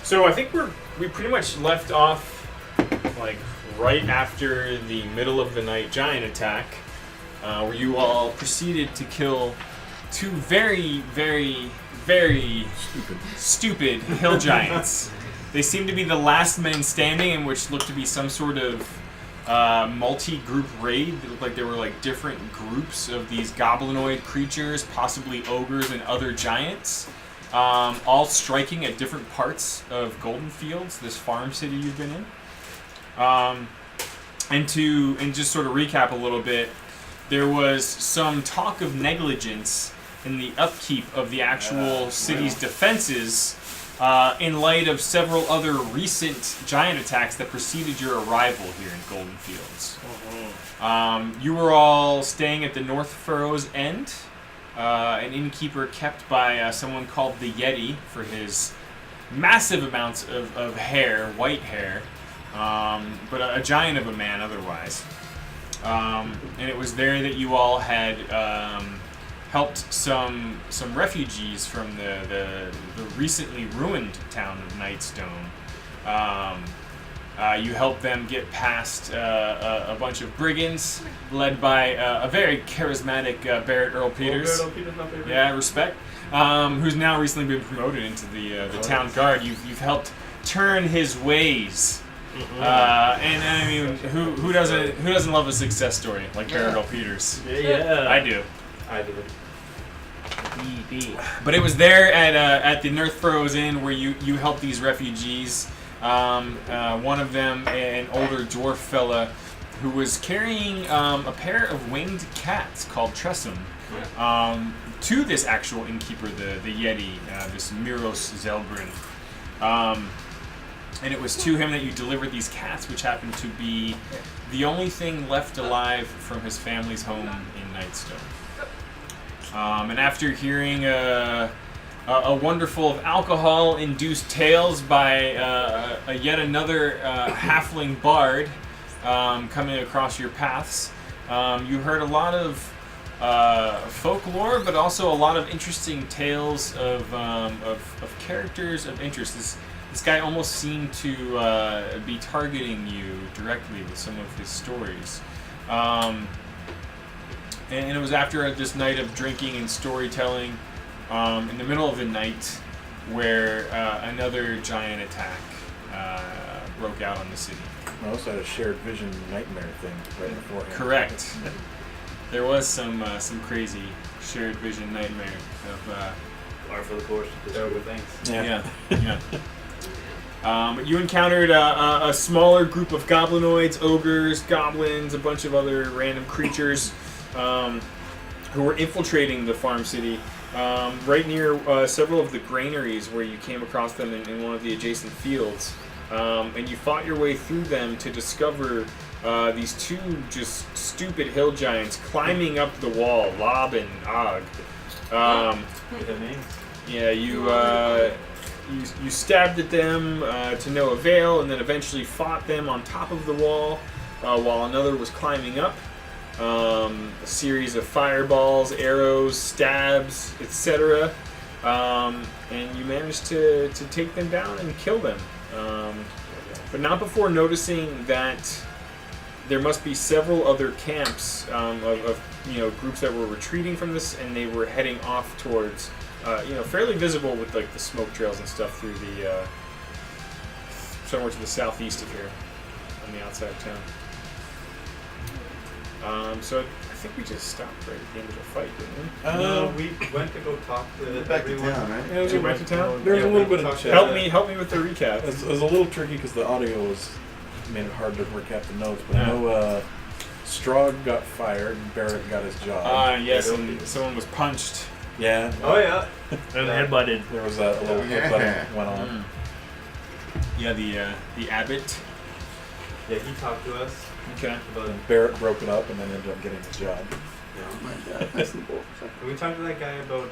So I think we pretty much left off like right after the middle of the night giant attack, where you all proceeded to kill two very, very, very stupid hill giants. They seem to be the last men standing, in which looked to be some sort of multi-group raid. It looked like there were like different groups of these goblinoid creatures, possibly ogres and other giants, all striking at different parts of Goldenfields, this farm city you've been in. And just sort of recap a little bit, there was some talk of negligence in the upkeep of the actual city's defenses, in light of several other recent giant attacks that preceded your arrival here in Goldenfields. You were all staying at the North Furrow's End, an innkeeper kept by someone called the Yeti for his massive amounts of hair, white hair, but a giant of a man otherwise. And it was there that you all had helped some refugees from the recently ruined town of Nightstone. You helped them get past a bunch of brigands led by a very charismatic Barrett Earl Peters. Earl Peters, my favorite. Yeah, respect. Who's now recently been promoted into the town guard. You've helped turn his ways. And I mean, who doesn't love a success story like Barrett Earl Peters? Yeah. I do. I do. But it was there at the North Furrow's Inn where you helped these refugees. One of them, an older dwarf fella, who was carrying a pair of winged cats called Tressum, to this actual innkeeper, the Yeti, this Miros Zelbrin. And it was to him that you delivered these cats, which happened to be the only thing left alive from his family's home in Nightstone. And after hearing a wonderful alcohol-induced tales by yet another halfling bard coming across your paths, you heard a lot of folklore, but also a lot of interesting tales of characters of interest. This guy almost seemed to be targeting you directly with some of his stories. And it was after this night of drinking and storytelling, in the middle of the night, where another giant attack broke out on the city. I also had a shared vision nightmare thing right beforehand. Correct. There was some crazy shared vision nightmare of... Par for the course, just over things. Yeah. But you encountered a smaller group of goblinoids, ogres, goblins, a bunch of other random creatures who were infiltrating the farm city right near several of the granaries where you came across them in one of the adjacent fields. And you fought your way through them to discover these two just stupid hill giants climbing up the wall, Lob and Og. Yeah, you stabbed at them to no avail, and then eventually fought them on top of the wall while another was climbing up. A series of fireballs, arrows, stabs, etc. And you managed to take them down and kill them. But not before noticing that there must be several other camps of groups that were retreating from this, and they were heading off towards fairly visible with like the smoke trails and stuff through the somewhere to the southeast of here on the outside of town. So I think we just stopped right at the end of the fight, didn't we? No, we went to go talk to back to everyone. town, right? Yeah, Did you back to town? There was a little bit of chat. Help me with the recap. It was a little tricky because the audio made it hard to recap the notes, but I know Strog got fired and Barrett got his job. Yes, and someone was punched. Yeah. Oh yeah. And headbutted. There was a little headbutting went on. Yeah, the abbot. Yeah, he talked to us Okay. about. And Barrett broke it up and then ended up getting the job. Oh my god, that's the bull. We talked to that guy about.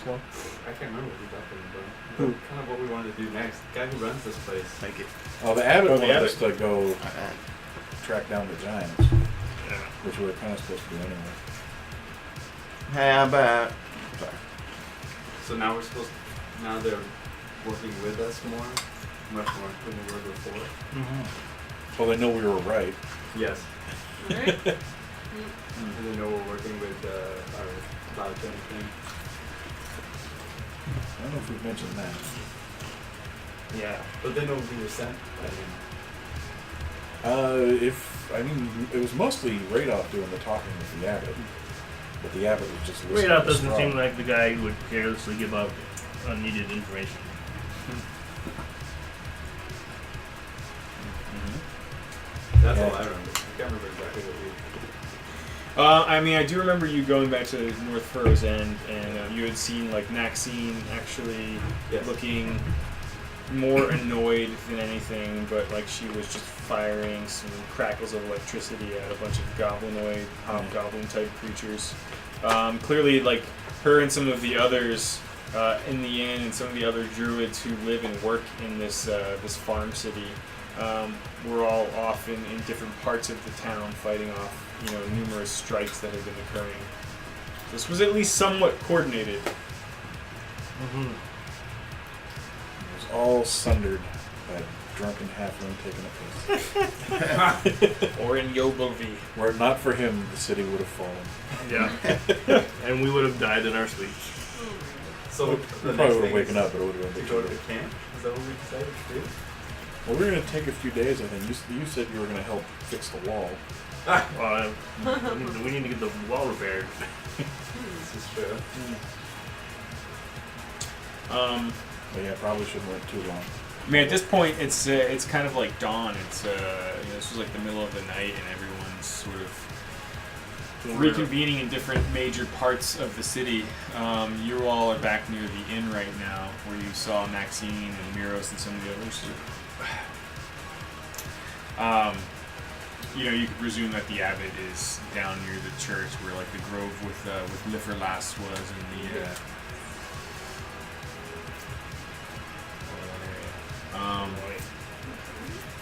Small. I can't remember what we talked to him about. Who? Kind of what we wanted to do next. The guy who runs this place. Thank you. Oh, the abbot Oh, the wanted abbot. us to go Alright. track down the giants, Yeah. which we were kind of supposed to do anyway. How about... Sorry. So now we're supposed. Now they're working with us more, much more than we were before. Well, they know we were right. Yes. Right? And they know we're working with our cloud gen team. I don't know if we've mentioned that. Yeah. But they know we were sent. It was mostly Radoff doing the talking with the abbot, but the abbot was just listening. Radolf to doesn't Strahd. seem like the guy who would carelessly give out unneeded information. That's Yeah. all I remember. I can't remember exactly what we. I mean, I do remember you going back to North Fur's End, and you had seen like Maxine actually Yes. looking more annoyed than anything, but like she was just firing some crackles of electricity at a bunch of goblinoid, hobgoblin type creatures. Clearly, like her and some of the others in the inn, and some of the other druids who live and work in this this farm city, were all off in different parts of the town fighting off, numerous strikes that had been occurring. This was at least somewhat coordinated. Mm-hmm. It was all sundered by a drunken halfling taking a piss. Or in Yogolvi. Were it not for him, the city would have fallen. Yeah. And we would have died in our sleep. So We the probably next would thing have waken is up, but it would have to been go too to late. camp. Is that what we decided to do? Well, we're going to take a few days, I think. You said you were going to help fix the wall. We need to get the wall repaired. This is true. But yeah, probably shouldn't wait too long. I mean, at this point, it's kind of like dawn. It's this was like the middle of the night, and everyone's sort of reconvening in different major parts of the city. You all are back near the inn right now, where you saw Maxine and Miros and some of the others. You could presume that the abbot is down near the church, where like the grove with Liferlas was, and the. I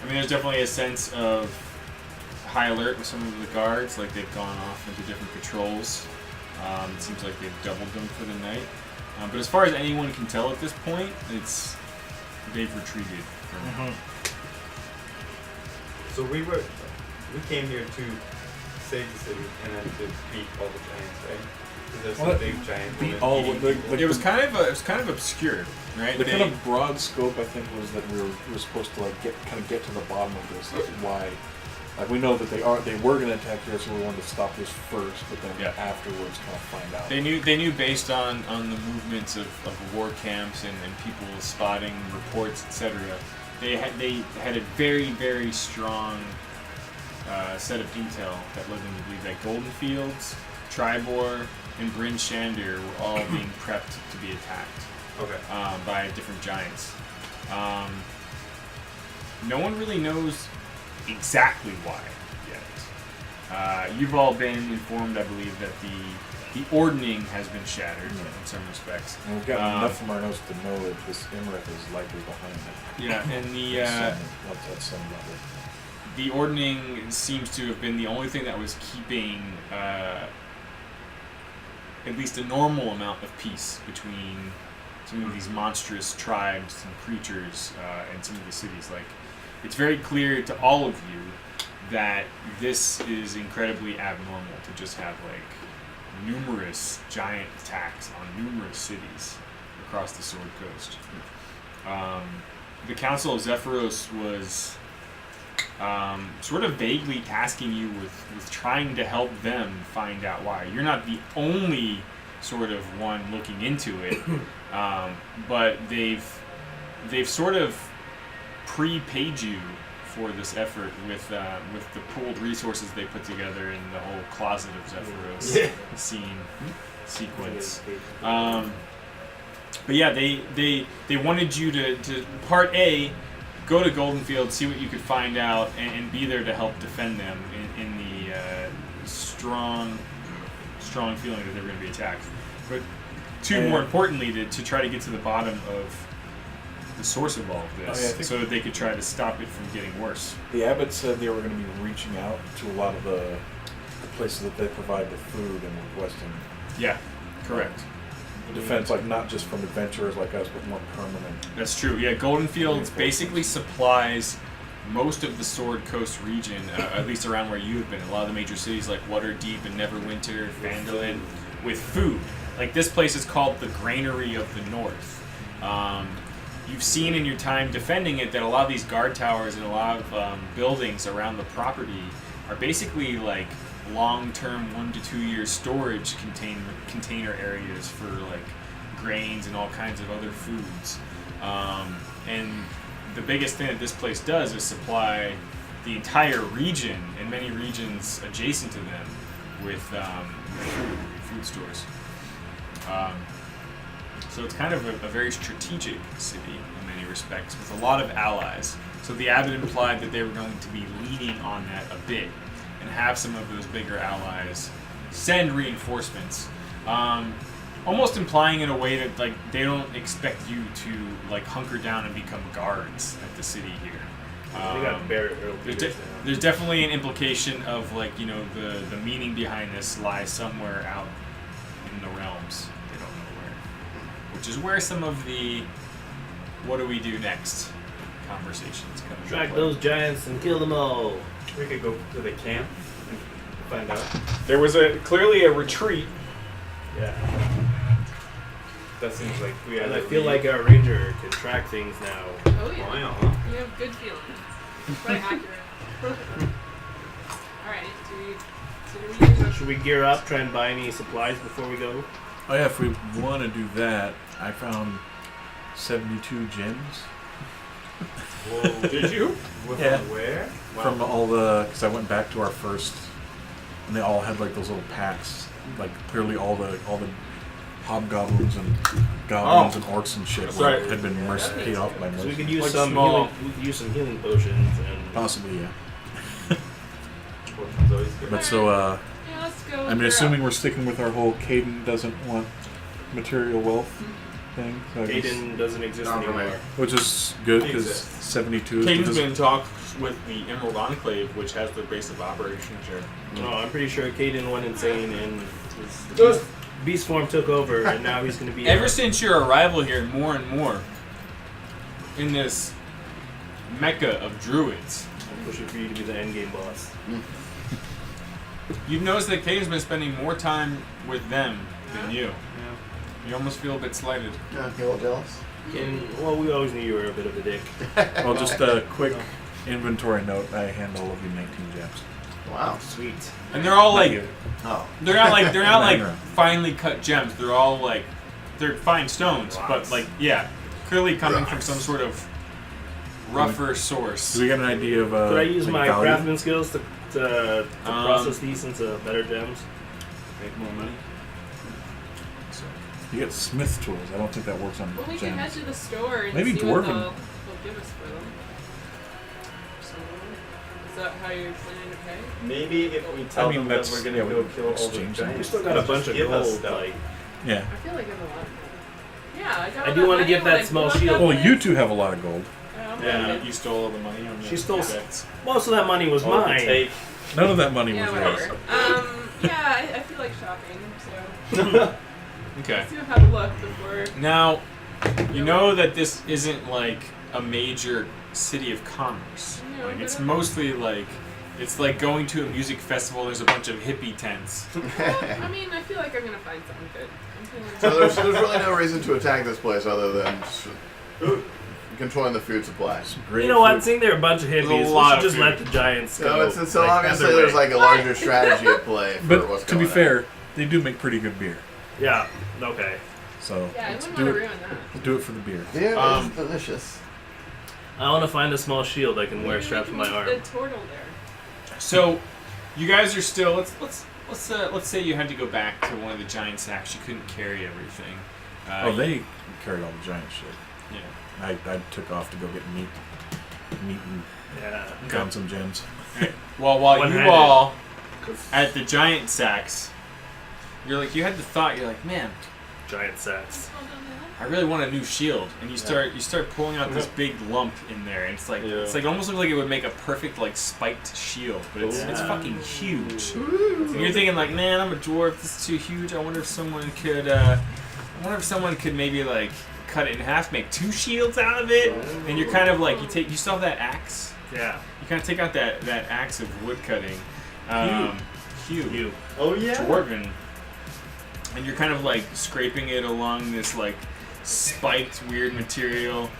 mean, there's definitely a sense of high alert with some of the guards, like they've gone off into different patrols. It seems like they've doubled them for the night. But as far as anyone can tell at this point, they've retreated from Mm-hmm. So we came here to save the city and then to beat all the giants, right? Because there's Well, some big giant beat woman all eating the- people. It was kind of obscure, right? The They- kind of broad scope, I think, was that we were supposed to like get to the bottom of this. Like why? Like we know that they were going to attack here, so we wanted to stop this first, but then Yeah. afterwards, kind of find out. They knew based on the movements of war camps and people spotting reports, etc. They had a very, very strong set of intel that led them to believe that Goldenfields, Tribor, and Bryn Shander were all being prepped to be attacked Okay. by different giants. No one really knows exactly why yet. You've all been informed, I believe, that the ordning has been shattered in some respects. And we've got enough from our notes to know that this Imrith is likely behind it. Yeah, and At some level. the ordning seems to have been the only thing that was keeping at least a normal amount of peace between some of these monstrous tribes and creatures and some of the cities. Like, it's very clear to all of you that this is incredibly abnormal to just have like numerous giant attacks on numerous cities across the Sword Coast. The Council of Zephyros was sort of vaguely tasking you with trying to help them find out why. You're not the only sort of one looking into it, but they've sort of prepaid you for this effort with the pooled resources they put together in the whole Closet of Zephyros scene sequence. But yeah, they wanted you to part A, go to Goldenfields, see what you could find out, and be there to help defend them in the strong feeling that they were going to be attacked. But more importantly, to try to get to the bottom of the source of all of this, so that they could try to stop it from getting worse. The abbot said they were going to be reaching out to a lot of the places that they provide the food and requesting. Yeah, correct. defense, like not just from adventurers like us, but more permanent. That's true. Yeah, Goldenfields basically supplies most of the Sword Coast region, at least around where you have been. A lot of the major cities like Waterdeep and Neverwinter, Phandalin, with food. Like this place is called the Granary of the North. You've seen in your time defending it that a lot of these guard towers and a lot of buildings around the property are basically like long-term 1 to 2 year storage container areas for like grains and all kinds of other foods. And the biggest thing that this place does is supply the entire region and many regions adjacent to them with food stores. So it's kind of a very strategic city in many respects with a lot of allies. So the abbot implied that they were going to be leaning on that a bit and have some of those bigger allies send reinforcements. Almost implying in a way that like they don't expect you to like hunker down and become guards at the city here. We got There's definitely an implication of like, you know, the meaning behind this lies somewhere out in the realms. They don't know where. Which is where some of the what do we do next conversations come into Track play. those giants and kill them all. We could go to the camp and find out. There was clearly a retreat. Yeah. That seems like we And had I to feel leave. like our ranger can track things now. Oh yeah. Wow. You have good feelings. Quite accurate. Alright, do we Should we gear up, try and buy any supplies before we go? Oh yeah, if we want to do that, I found 72 gems Whoa. Did you? Yeah. Where? from all the, because I went back to our first, and they all had like those little packs, like clearly all the hobgoblins and goblins and orcs and shit That's were, right. had been paid off by So we mercy. could use Like some small- healing, we could use some healing potions and Possibly, yeah. Potion's always good. But so, Yeah, let's go. I mean, assuming we're sticking with our whole Caden doesn't want material wealth thing, so I guess- Aiden doesn't exist Not for me. anymore. which is good because Exists. 72 Caden's is been in talks with the Emerald Enclave, which has their base of operations here. No, I'm pretty sure Caden went insane and his beast form took over, and now he's going to be. Ever since your arrival here, more and more in this mecca of druids, I'm pushing for you to be the endgame boss. you've noticed that Caden's been spending more time with them than you. You almost feel a bit slighted. Yeah, I feel jealous. And well, we always knew you were a bit of a dick. Well, just a quick inventory note. I hand all of you 19 gems. Wow. Sweet. And they're all like, Oh. they're not like Minor. finely cut gems. They're all like, they're fine stones, but Rocks. like, yeah, clearly coming from Rocks. some sort of rougher source. Do we get an idea of Could I use like my value? craftsman skills to process these into better gems? Make more money. So, You get smith tools. I don't think that works on Well, we can head gems. to the store and Maybe see what dwarven. they'll give us for them. So, is that how you're planning to pay? Maybe if we tell I mean, them that that's- we're gonna yeah, go we kill all the exchange them. giants, We still got a they'll bunch just of give us gold. stuff. Like, Yeah. I feel like I have a lot of money. Yeah, I got I all do that wanna money give when that I small blew up shield. that Well, you place. two have a lot of gold. Yeah. you stole all the money on the She stole bets. most of that money was All the mine. take. None of that money Yeah, was whatever. yours. Yeah, I feel like shopping, so Okay. let's see how to look before. Now, you know that this isn't like a major city of commerce. No, Like but it's I'm- mostly like it's like going to a music festival. There's a bunch of hippie tents. I mean, I feel like I'm gonna find something good. I'm feeling So there's really no reason to attack this place other than just controlling the food supply. Great You know what? food. Seeing there are a bunch of There's a hippies, we lot should of just food. let the giants go. So like, obviously either way. there's like a larger strategy at play for But what's to be going fair, they do make pretty good beer. Yeah. Okay. So Yeah, I let's wouldn't do want to it. ruin that. Let's do it for the beer. on. Yeah, Um, it's delicious. I want to find a small shield I can wear Maybe strapped we to can my use arm. the turtle there. So, you guys are still. Let's say you had to go back to one of the giant sacks. You couldn't carry everything. Oh, they carried all the giant shit. Yeah. I took off to go get meat and Yeah. found some gems. Well, while you One-handed. all at the giant sacks, you're like you had the thought. You're like, man, Giant sacks. I really want a new shield, and you start pulling out this big lump in there, and it's like it almost looks like it would make a perfect like spiked shield, but it's Yeah. fucking huge. And you're thinking like, man, I'm a dwarf. This is too huge. I wonder if someone could wonder if someone could maybe like cut it in half, make 2 shields out of it, and you're kind of like you still have that axe. Yeah. You kind of take out that axe of wood cutting. Hugh. Oh yeah. Dwarven. And you're kind of like scraping it along this like spiked weird material.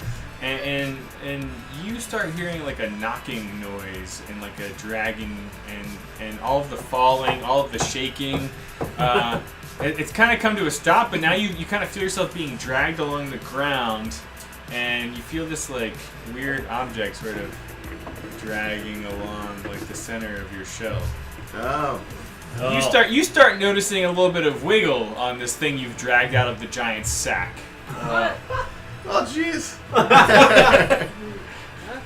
And you start hearing like a knocking noise and like a dragging and all of the falling, all of the shaking. It's kind of come to a stop, but now you kind of feel yourself being dragged along the ground, and you feel this like weird object sort of dragging along like the center of your shell. Oh. You start noticing a little bit of wiggle on this thing you've dragged out of the giant sack. Oh, jeez. What the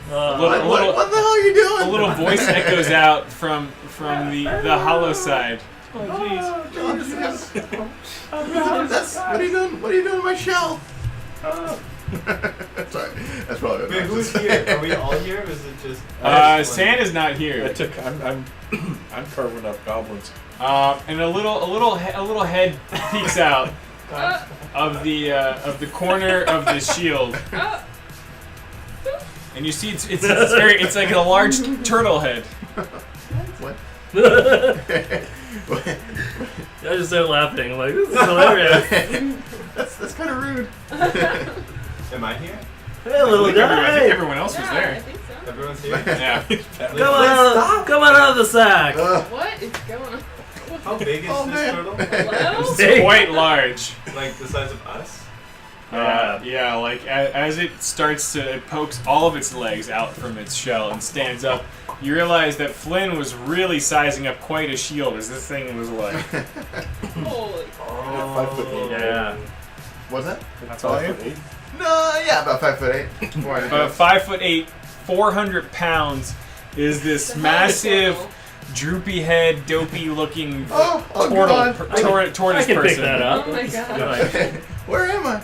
hell are you doing? A little voice echoes out from the hollow side. Oh, jeez. What are you doing? What are you doing in my shell? Sorry, that's probably. Wait, who's here? Are we all here, or is it just? San is not here. I'm carving up goblins. And a little head peeks out of the corner of the shield, and you see it's like a large turtle head. What? I just started laughing. I'm like, this is hilarious. That's kind of rude. Am I here? Hey, little I guy. think everyone else was I there. think so. Everyone's here. Yeah. Come on out of the sack. What is going on? How big is Oh, this man. turtle? Hello? It's quite large. Like the size of us? Yeah, like as it pokes all of its legs out from its shell and stands up, you realize that Flynn was really sizing up quite a shield as this thing was like. Holy. 5'8". Yeah. What's that? That's all you? 5'8". No, yeah, about 5'8". 5'8", 400 pounds is this The hell is massive, turtle? droopy head, dopey looking Oh, tortoise I can person. pick that up. Oh my god. Where am I?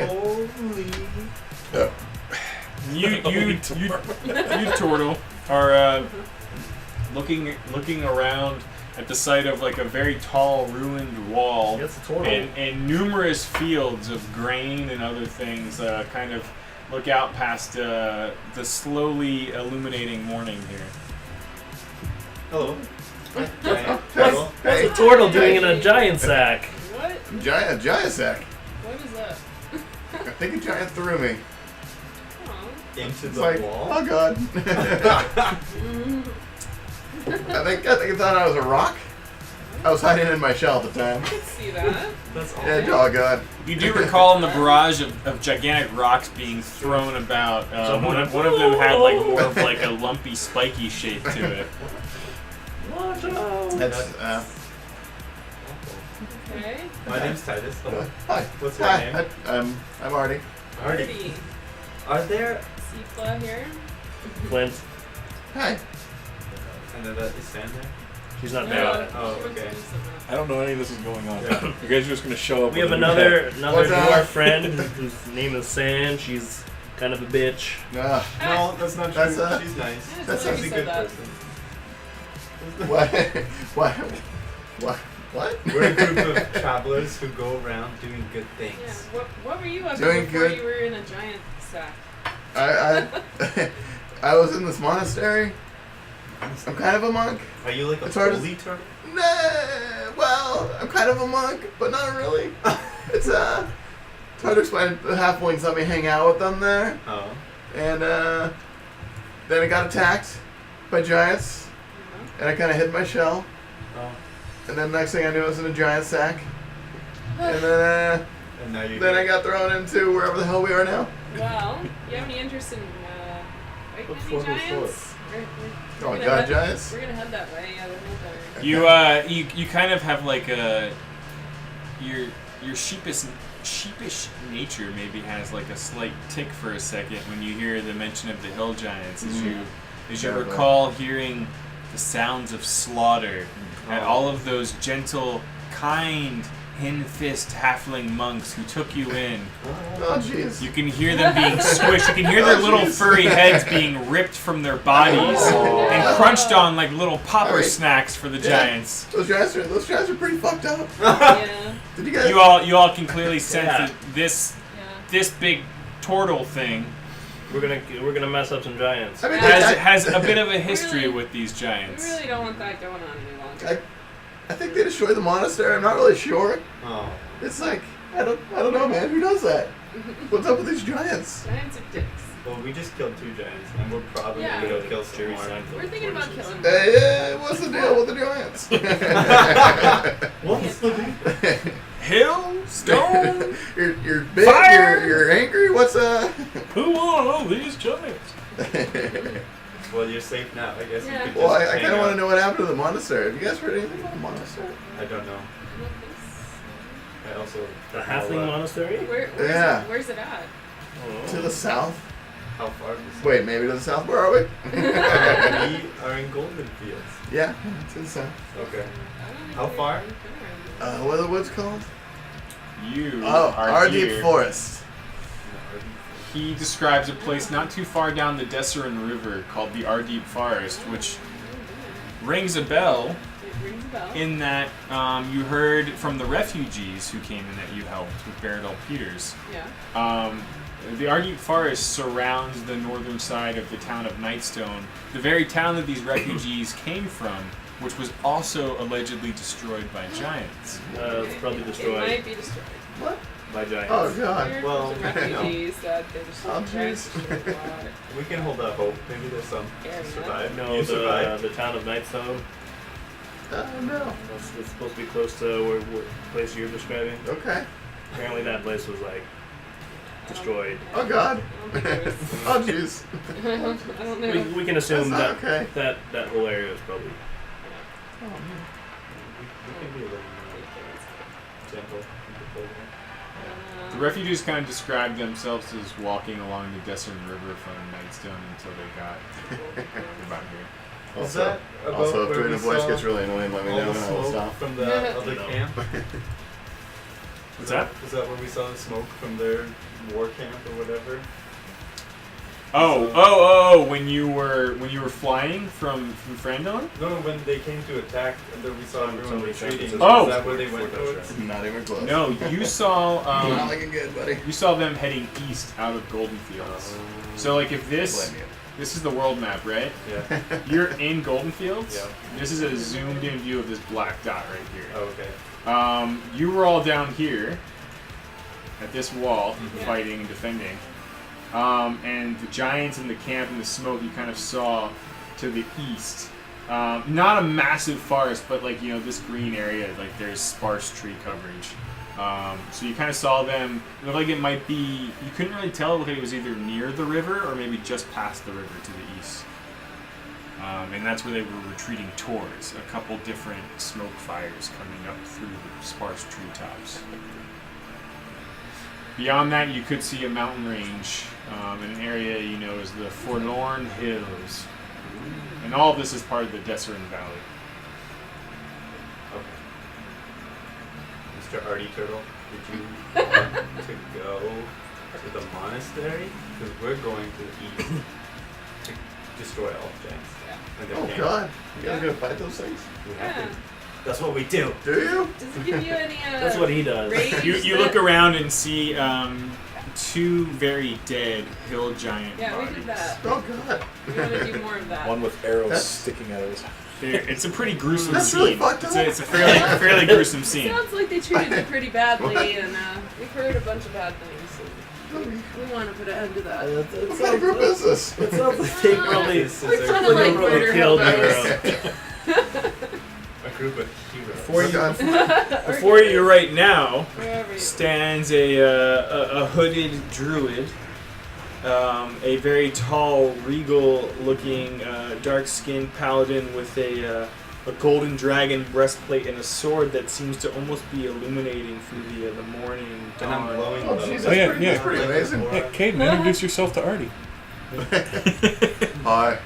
Holy. You turtle are looking around at the site of like a very tall ruined wall That's a turtle. and numerous fields of grain and other things kind of look out past the slowly illuminating morning here. Hello. What's a turtle doing in a giant sack? What? Giant sack. What is that? I think a giant threw me. Aw. Into It's the like, wall. oh god. I think it thought I was a rock. I was hiding in my shell at the time. I can see that. That's all. Yeah, oh god. You do recall in the barrage of gigantic rocks being thrown about. One of them had like more of like a lumpy, spiky shape to it. Watch out. That's Okay. My name's Titus. Hello. hi. What's your Hi. name? I'm Artie. Artie. Are there? Seafla here. Flint. Hi. And then is Sam there? She's not No, there. Oh, she wants to okay. do something. I don't know any of this is going on. Yeah. You guys are just gonna show up. We have with a new another What's dwarf that? friend whose name is San. She's kind of a bitch. Nah. No, that's not true. That's, She's nice. Yeah, That's tell She's her a you good said that. person. What? What? We're a group of travelers who go around doing good Yeah. things. What were you up to Doing before good. you were in a giant sack? I was in this monastery. I'm kind of a monk. Are you like a It's hard to- holy turtle? Nah, well, I'm kind of a monk, but not really. It's hard to explain. The halflings let me hang out with them there, Oh. and then I got attacked by giants, and I kind of hid my shell, Oh. and then next thing I knew I was in a giant sack, and then And now you're then I here. got thrown into wherever the hell we are now. Well, you have any interest in What's fighting any forward, what's giants? We're Oh gonna god, head- giants! We're gonna head that way. Yeah, they're not there. You kind of have like your sheepish nature maybe has like a slight tick for a second when you hear the mention of the hill giants as you Terrible. recall hearing the sounds of slaughter and all of those gentle, kind tin-fist halfling monks who took you in. Oh, jeez. You can hear them being squished. You can hear their little furry heads being ripped from their bodies and crunched on like little popper Alright. snacks for the Yeah. giants. Those giants are pretty fucked up. Yeah. Did you guys? You all can clearly sense Yeah. that this Yeah. big turtle thing We're gonna mess up some giants. I mean, has a bit of a history Really- with these We giants. really don't want that going on any longer. I think they destroyed the monastery. I'm not really sure. Oh. It's like I don't know, man. Who does that? What's up with these giants? Giants are dicks. Well, we just killed 2 giants, and we're probably Yeah. gonna go kill some Jerry more. Seinfeld. We're thinking about killing them. Hey, what's the deal with the giants? What's the deal? Hill, stone, you're big. Fire! You're angry. What's who are all these giants? Well, you're safe now. I guess Yeah. you could Well, just I hang kind of want out. to know what happened to the monastery. Have you guys heard anything about the monastery? I don't know. I also The Halfling Monastery? Yeah. Where's it at? To the south. How far is Wait, maybe to the south. Where are we? We are in Goldenfields. Yeah, to the south. Okay. I don't How think far? we've been around. What are the woods called? You Oh, are our here. deep forest. He describes a place not too far down the Desserin River called the Ardeep Forest, which rings a bell It rings a bell. in that you heard from the refugees who came in that you helped with Baradol Peters. Yeah. The Ardeep Forest surrounds the northern side of the town of Nightstone, the very town that these refugees came from, which was also allegedly destroyed by giants. It's probably It destroyed might be destroyed. What? by giants. Oh god. There Well, were some refugees that they just Oh, giants jeez. destroyed a lot. We can hold out hope. Maybe there's some Yeah, to survive. No, You survived. the town of Nightstone. No. It's supposed to be close to where place you're describing. Okay. Apparently, that place was like destroyed. Oh god. I don't think it was. Oh jeez. I don't know. We can That's assume not that, okay. that whole area is probably. Oh, man. We can be a little more gentle. The refugees kind of described themselves as walking along the Desert River from Nightstone until they got about here. Is that about Also, if where doing we a voice saw gets really annoying, let me all know the and I will smoke stop. from the other No. camp? What's that? Is that where we saw the smoke from their war camp or whatever? Oh! When you were flying from Frandon? No, when they came to attack and then we saw everyone Somebody retreating. said- Oh! Is that where they went towards? Not even close. No, you saw Not looking good, buddy. you saw them heading east out of Goldenfields. So like if this Blame you. this is the world map, right? Yeah. You're in Goldenfields. Yeah. This is a zoomed in view of this black dot right here. Oh, okay. You were all down here at this wall, Yeah. fighting and defending. And the giants in the camp and the smoke you kind of saw to the east. Not a massive forest, but like, you know, this green area, like there's sparse tree coverage. So you kind of saw them, it looked like it might be, you couldn't really tell, it looked like it was either near the river or maybe just past the river to the east. And that's where they were retreating towards, a couple different smoke fires coming up through the sparse treetops. Beyond that, you could see a mountain range in an area you know as the Forlorn Hills. And all of this is part of the Desserin Valley. Okay. Mr. Artie Turtle, did you want to go to the monastery? Because we're going to the east to destroy all giants. And their Oh camp. god. You guys gonna fight those things? We have Yeah. to. That's what we do. Do you? Does it give you any That's what he does. rage You that- look around and see two very dead hill giant Yeah, we bodies. did that. Oh god. We want to do more of that. One with arrows That's- sticking out of his. It's a pretty gruesome That's scene. really fucked It's up. a fairly gruesome scene. Sounds like they treated you pretty badly, and we've heard a bunch of bad things. And we want to put an end to that. What kind of group is this? It sounds like they probably, This is We're a trying to group like of- murder killed hippos. a group of heroes. Before Oh, you, god. before you right now Wherever you stands a hooded druid, a very tall, regal-looking, dark-skinned paladin with a golden dragon breastplate and a sword that seems to almost be illuminating through the morning And I'm dawn. glowing Oh, those. Jesus. Oh, yeah, pretty, yeah. That's pretty amazing. Hey, Caden, introduce yourself to Artie. Hi.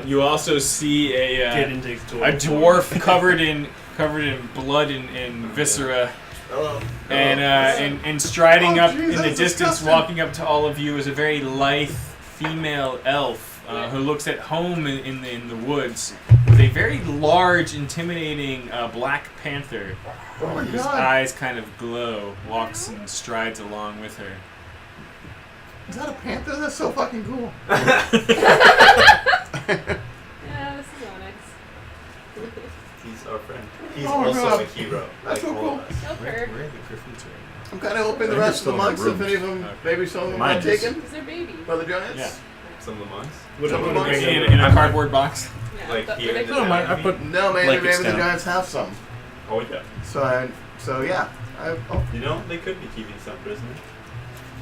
You also see Kaden takes a dwarf covered in covered in blood and viscera. Hello. And striding Oh, up geez, in the that's distance, disgusting. walking up to all of you, is a very lithe female elf who looks at home in the woods with a very large, intimidating black panther Oh my whose god. eyes kind of glow, walks and strides along with her. Is that a panther? That's so fucking cool. Yeah, this is Onyx. He's our friend. He's Oh my also God. a hero. That's like so all cool. of us. Help Where her. are the griffins right I'm kind of hoping the They're rest of still the in monks, the if any of them, Okay. maybe some of them Mine got is. taken Because they're babies. by the giants. Yeah. Some of the monks. What Some I'm of gonna them bring in a cardboard box. Yeah, Like but here they in the can- No, I put No, maybe Blankets maybe the down. giants have some. Oh yeah. So yeah, oh, You know, they could be keeping some prisoners.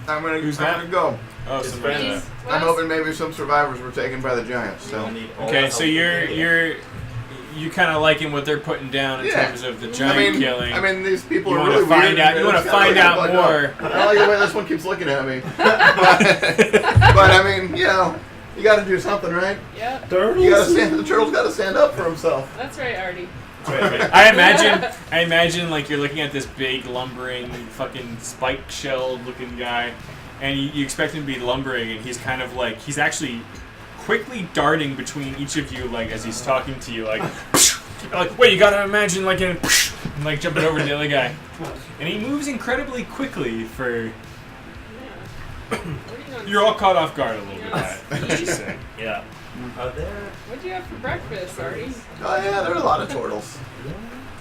I'm gonna Who's I'm that? gonna go. Oh, His some friends. random. What I'm else? hoping maybe some survivors were taken by the giants. We'll So need all the Okay, help so we you're can get. you kind of liking what they're putting down in Yeah. terms of the I giant mean, killing. I mean, these people You are wanna really find weird. out- you wanna It's kinda find like out fucked more. up. I like the way this one keeps looking at me. But I mean, you know, you got to do something, right? Yep, You got to stand. The turtle's got to stand up for himself. that's right, Artie. I imagine like you're looking at this big lumbering fucking spike shell looking guy, and you expect him to be lumbering, and he's kind of like he's actually quickly darting between each of you, like as he's talking to you, like wait, you gotta imagine like and like jumping over to the other guy, and he moves incredibly quickly for. Yeah. What are you doing? You're all caught off guard a little bit. Yes. By it, let's just say. Yeah. Are there? What'd you have for breakfast, Artie? Oh yeah, there are a lot of turtles.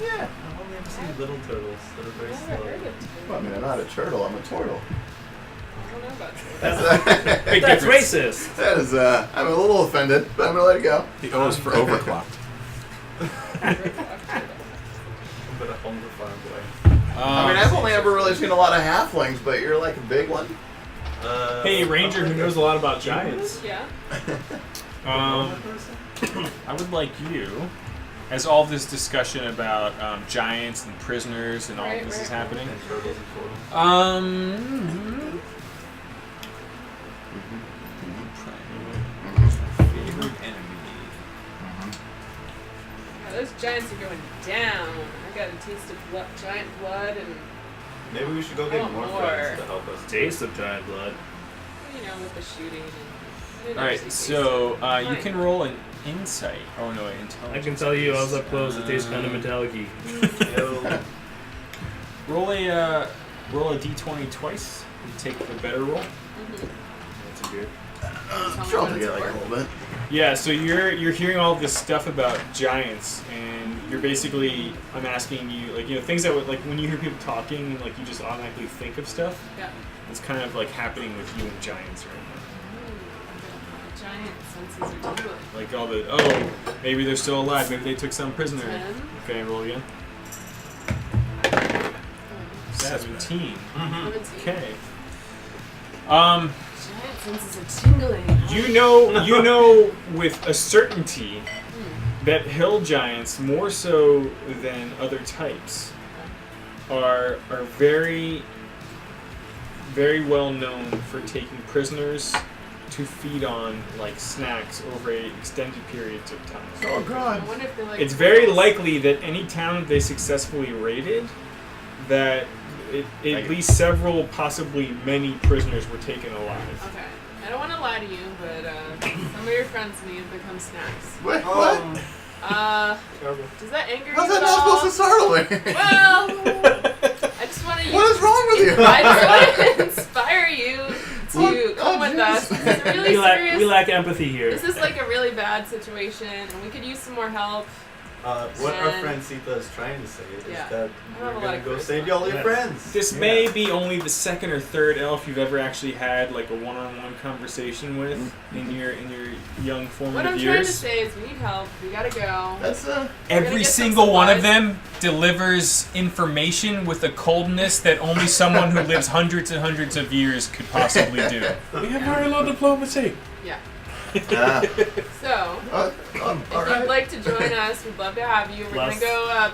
Yeah. I've only ever seen little turtles that are very I've never heard slow. of it. Well, I mean, I'm not a turtle. I'm a turtle. I don't know about that. Big That's difference. racist. That is. I'm a little offended, but I'm gonna let it go. the O's for overclocked. But a hunger farm boy. I mean, I've only ever really seen a lot of halflings, but you're like a big one. Hey, Ranger, who knows a lot about giants. Yeah. I would like you, as all this discussion about giants and prisoners and all Right, this is right, right. happening. And turtles and turtles. Favorite enemy. Yeah, those giants are going down. I got a taste of giant blood and, Maybe we should go get Oh, more more. friends to help us. Taste of giant blood. you know, with the shooting. And, I didn't All right, actually so taste it. you Fine. can roll an insight. Oh no, intelligence. I can tell you, I was up close. It tastes kind of metallic-y. Yo. Roll a d20 twice. You take the better roll. Mhm. That's a good. Sure, I'll get like a little bit. Yeah, so you're hearing all this stuff about giants, and you're basically I'm asking you like things that would like when you hear people talking, like you just automatically think of stuff. Yeah. It's kind of like happening with you and giants right Ooh, giant senses are tingling. now. Like all the maybe they're still alive, maybe they took some prisoner. 10. Okay, roll again. 17. 17. Okay. Giant senses are tingling. You know with a certainty that hill giants, more so than other types, are very, very well known for taking prisoners to feed on like snacks over extended periods of time. Oh I god. wonder if they're like. It's very wolves. likely that any town they successfully raided, that at least several, possibly many prisoners were taken alive. Okay. I don't want to lie to you, but some of your friends may have become snacks. Wait, what? Does that anger How's you that at not all? supposed to startle me? Well, I just want to. What is wrong with you? I just want to inspire you to come with jeez. us. This is really We lack, serious. we lack empathy here. This is like a really bad situation, and we could use some more help. What our And- friend Sita is trying to say is Yeah. that I have a we're lot gonna of go charisma. save all your Yeah. friends. This may be only the second or third elf you've ever actually had like a one-on-one conversation with in your young What formative I'm trying to years. say is we need help. We gotta go. That's We're gonna Every get some single one of supplies. them delivers information with a coldness that only someone who lives hundreds and hundreds of years could possibly do. We have very low diplomacy. Yeah. yeah. So, All if right. you'd like to join us, we'd love to have you. We're Plus- gonna go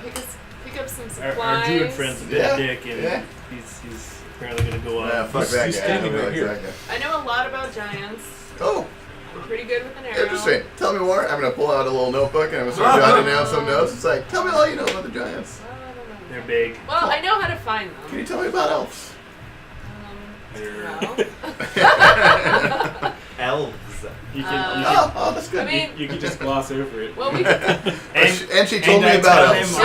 pick up some supplies. Our druid friend's a bit Yeah, dick, and yeah. he's apparently gonna go Yeah, out. fuck that He's guy. standing I don't right know here. exactly. I know a lot about giants. Oh, I'm pretty good with an arrow. Interesting. Tell me more. I'm gonna pull out a little notebook and I'm gonna start jotting down some notes. It's like, tell me all you know about the giants. Well, I don't know. They're big. Well, I know how to find them. Can you tell me about elves? Well, Elves. You can, Oh, that's good. I mean, you can just gloss over it. well, we could. and she told me I about tell elves.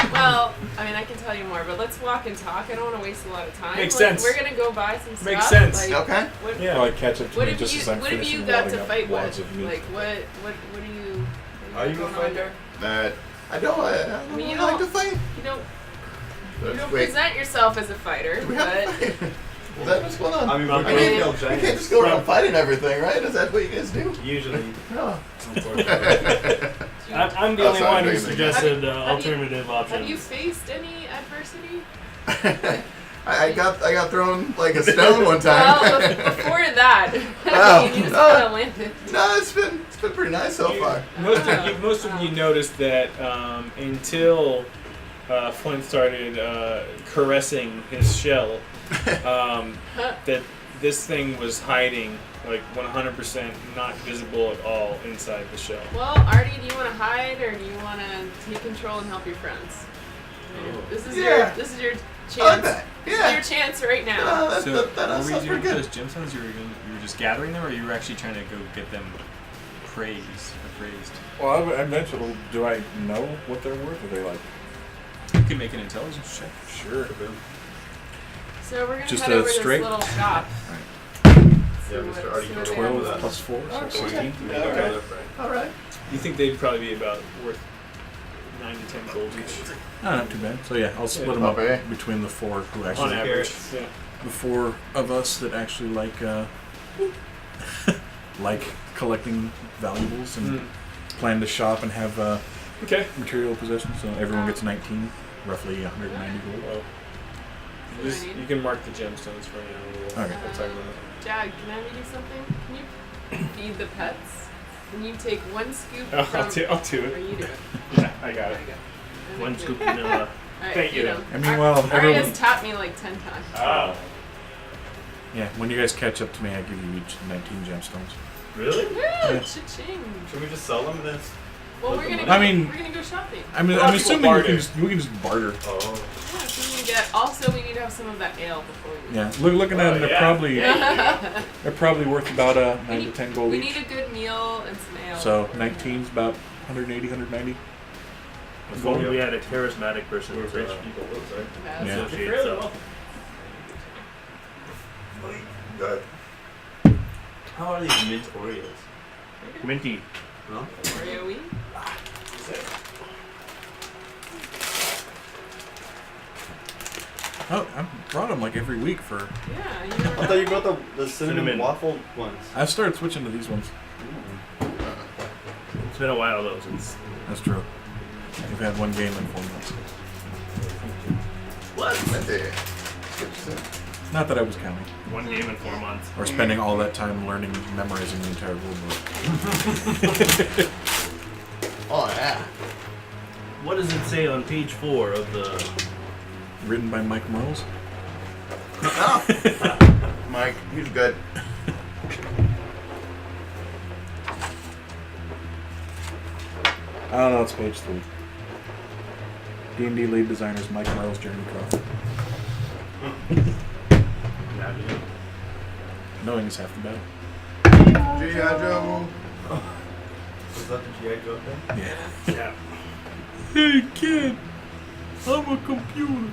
him- Well, I mean, I can tell you more, but let's walk and talk. I don't want to waste a lot of time. Makes Like, sense. We're gonna go buy some stuff. Makes sense. Like, Okay. What, Yeah. Well, I catch up to what me have just you? as I'm What have finishing you got wadding to up fight wads with? of meat. Like, what are you? Are you going a fighter? on there? I don't I mean, really you like to don't- fight. You don't Wait, present yourself as a fighter, do we have to but fight? Is that what's going on? I mean, I we're mean, going to you kill can't giants. just go around fighting everything, right? Is that what you guys do? Usually. Oh. I'm the only Outside one who things, I guess. suggested Have you- alternative options. have you faced any adversity? I got thrown like a stone one time. Well, before that, Oh, you just no. kind of landed. No, it's been pretty nice so far. Most of you noticed that until Flint started caressing his shell, that this thing was hiding, like 100% not visible at all inside the shell. Well, Artie, do you want to hide or do you want to take control and help your friends? This is Yeah. your I like chance. that. This is Yeah. your chance right now. That So, that what were you sounds doing pretty with good. those gemstones? You were just gathering them, or you were actually trying to go get them praised? Well, I mentioned, well, do I know what they're worth? Are they like, You can make an intelligence check. sure? So we're gonna Just head a over to straight? this little shop. Yeah, See Mr. what- Artie see can what roll they 12 with that. plus 4, so Oh, 16. Yeah, Okay. right. All right. You think they'd probably be about worth 9 to 10 gold each, Oh, not too bad. So yeah, I'll split them up Okay. between the 4 who on actually, average. Yeah. the 4 of us that actually like like collecting valuables and plan to shop and have Okay. material possessions. So everyone gets 19, roughly 190 gold. Well, you can mark the gemstones for now. We'll Okay. talk about it. Jag, can I have you do something? Can you feed the pets? Can you take one scoop Oh, from... I'll do Or it. you do it. Yeah, I got There it. you go. One Thank scoop you. vanilla. All right, Thank you. feed 'em. I mean, well, Ari everyone, has tapped me like 10 times. Oh. yeah, when you guys catch up to me, I give you each 19 gemstones. Really? Woo! Yeah. Cha-ching. Should we just sell them and then? Well, we're Look gonna at go, I mean- we're gonna go shopping. I'm Well, assuming people we can just barter. Oh. Yeah, so we can get. Also, we need to have some of that ale before we. Yeah, looking at them, they're yeah. probably Yeah. they're probably worth about 9 We to 10 gold we each. need a good meal and some ale. So 19's about 180, 190. If only we had a charismatic person We're to rich people, those, right? Yeah. Yeah. associate Really stuff. well. How are these mint Oreos? Minty. No? Oreo-y? Oh, I brought them like every week for. Yeah, you I never thought you brought the cinnamon Cinnamon. waffle ones. I've started switching to these ones. It's been a while though since. That's true. We've had one game in 4 months. Not that I was counting. One game in 4 months. Or spending all that time learning, memorizing the entire rule book. Oh yeah. What does it say on page 4 of the? Written by Mike Morales. Oh. Mike, he's good. I don't know, it's page 3. D&D lead designers Mike Morales, Jeremy Crawford. Knowing is half the battle. G.I. Joe. Was that the G.I. Joe thing? Yeah. Yeah. Hey kid, I'm a computer.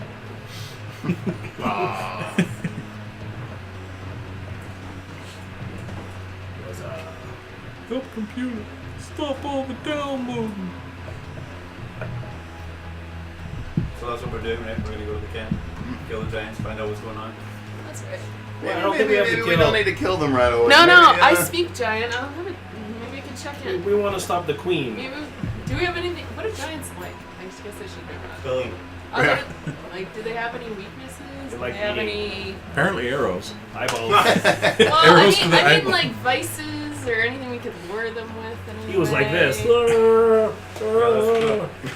Help computer, stop all the downloading. So that's what we're doing, right? We're gonna go to the camp, kill the giants, find out what's going on. That's right. I don't think we have to maybe kill. don't need to kill them right away. No, no, Maybe, I speak giant. I'll have it. Maybe I can check in. We want to stop the queen. Maybe. Do we have anything? What are giants like? I guess I should know that. Killing. Other, like, do they have any weaknesses? They Do like they have eating. any? Apparently arrows. Eyeballs. Well, Arrows to the I mean, eyeball. like vices or anything we could lure them with. In any He was like way? this. I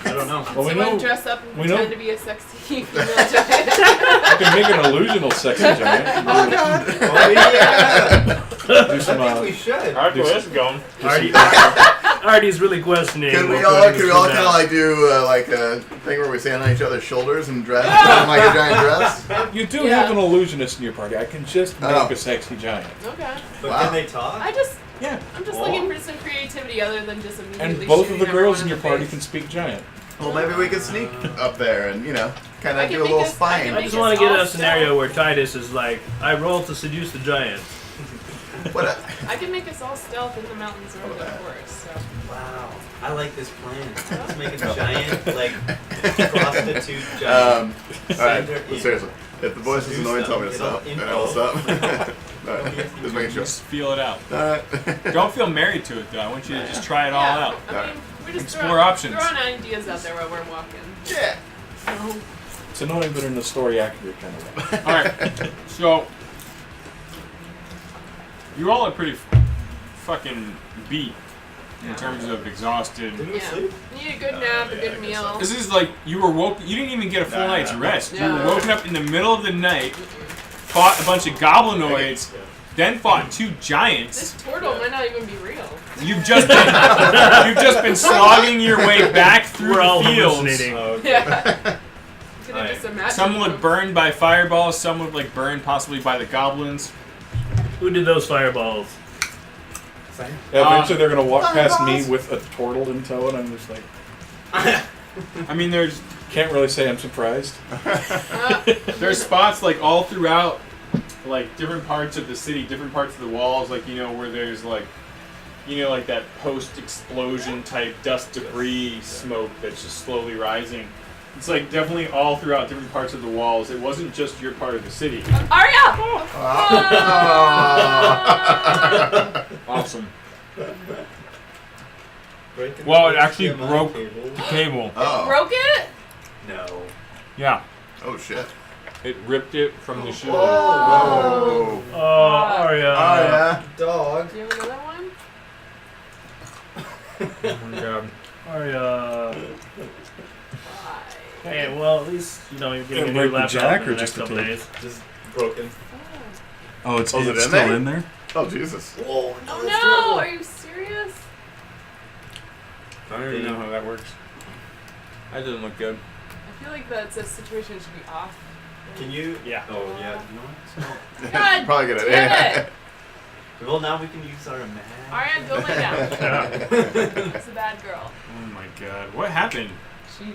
don't know. Well, we Someone know dress up and we pretend know- to be a sexy female giant. I can make an illusional sexy giant. Oh god. Oh yeah! Do some, I think we should. Alright, Do well, some- this is going. Artie's really questioning. Can we what all Cody's kind of putting out. like do like a thing where we stand on each other's shoulders and dress kind of like a giant dress? You do Yeah. have an illusionist in your party. I can just make Oh. a sexy giant. Okay. But Wow. can they talk? Yeah. I'm just Oh. looking for some creativity other than just immediately And both of shooting the girls everyone in your the party face. can speak giant. Well, maybe we could sneak up there and kind I of can do a make little us- I spying. can I make just us want to get all a scenario where Titus is like, I roll to seduce the giant. What? I can make us all stealth in the mountains or the forest. So. Wow. I like this plan. Let's make a giant, like, prostitute giant. Alright, Send her but in. seriously, if the voice is Seduce annoying, tell me them, to get stop, all and I will stop. Alright, just making sure. Just feel it out. Alright. Don't feel married to it though. I want you to just try it all out. I mean, we're just Explore options. throwing ideas out there while we're walking. Yeah. So, It's annoying, but in a story accurate kind of way. Alright, so you all are pretty fucking beat in terms of exhausted. Didn't we yeah. sleep? Need a good nap, a yeah, I good guess meal. This is like you were woke. You didn't even get a full No. night's rest. You Yeah. were woken up in the middle of the night, fought a bunch of goblinoids, then fought two giants. This turtle might not even be real. You've just been slogging your way back through We're all the fields. hallucinating. Oh, okay. Yeah. Could have Alright. just imagined Some would them. burn by fireballs. Some would like burn possibly by the goblins. Who did those fireballs? Same. Yeah, eventually they're gonna walk past me Fireballs. with a turtle in tow, and I'm just like, I mean, there's can't really say I'm surprised. there's spots like all throughout, like different parts of the city, different parts of the walls, like where there's like, like that post-explosion type dust debris smoke that's just slowly rising. It's like definitely all throughout different parts of the walls. It wasn't just your part of the city. Arya! Awesome. Breaking Well, it the actually HDMI broke cable. the cable. Oh. Broke it? No. Yeah, Oh shit. it ripped it from the shoe. Whoa. Oh, Arya. Oh yeah. Dog. Do you have another one? Oh my god. Arya. Why? Hey, well, at least, you're Yeah, getting a break new the laptop jack in or the next just the couple tape? days. Just broken. Oh. Oh, it's, Oh, is it it's in still there? in there? Oh Jesus. Whoa, Oh no! Are you serious? I don't even know how that works. That doesn't look good. I feel like that's a situation should be off. Can you? Yeah. Oh, yeah. You know what? God Probably good damn idea. it! Well, now we can use our mag. Arya, go lay down. It's a bad girl. Oh my god. What happened? She